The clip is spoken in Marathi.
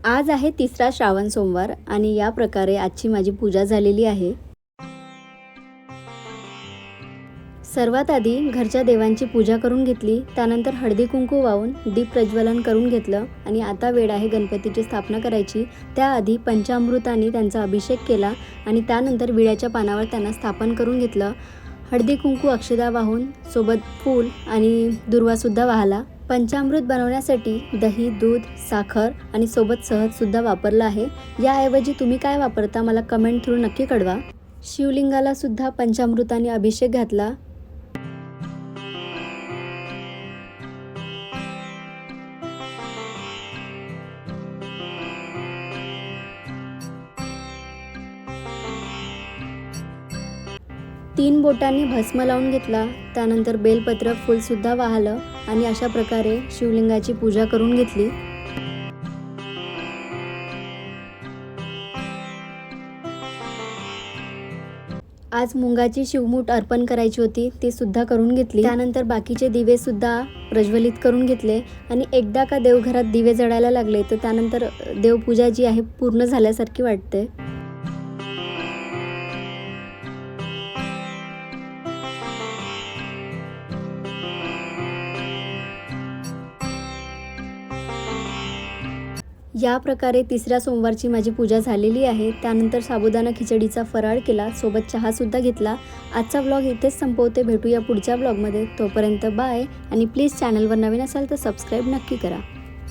आज आहे तिसरा श्रावण सोमवार आणि या प्रकारे आजची माझी पूजा झालेली आहे। सर्वात आधी घरच्या देवांची पूजा करून घेतली, त्यानंतर हळदी कुंकू वाहून दीप प्रज्वलन करून घेतलं आणि आता वेळ आहे गणपतीची स्थापना करायची। त्याआधी पंचामृताने त्यांचा अभिषेक केला आणि त्यानंतर विड्याच्या पानावर त्यांना स्थापन करून घेतलं। हळदी कुंकू अक्षदा वाहून सोबत फूल आणि दुर्वा सुद्धा वाहला। पंचामृत बनवण्यासाठी दही, दूध, साखर आणि सोबत शहद सुद्धा वापरलं आहे। याऐवजी तुम्ही काय वापरता मला कमेंट थ्रू नक्की कळवा। शिवलिंगाला सुद्धा पंचामृताने अभिषेक घातला। तीन बोटांनी भस्म लावून घेतला, त्यानंतर बेलपत्र फूल सुद्धा वाहलं आणि अशा प्रकारे शिवलिंगाची पूजा करून घेतली। आज मुंगाची शिवमूठ अर्पण करायची होती, ती सुद्धा करून घेतली। त्यानंतर बाकीचे दिवे सुद्धा प्रज्वलित करून घेतले आणि एकदा का देवघरात दिवे जळायला लागले तर त्यानंतर देवपूजा जी आहे पूर्ण झाल्यासारखी वाटते। या प्रकारे तिसऱ्या सोमवारची माझी पूजा झालेली आहे। त्यानंतर साबुदाणा खिचडीचा फराळ केला, सोबत चहा सुद्धा घेतला। आजचा व्लॉग इथेच संपवते, भेटूया पुढच्या व्लॉगमध्ये। तोपर्यंत बाय आणि प्लीज चॅनलवर नवीन असाल तर सबस्क्राईब नक्की करा।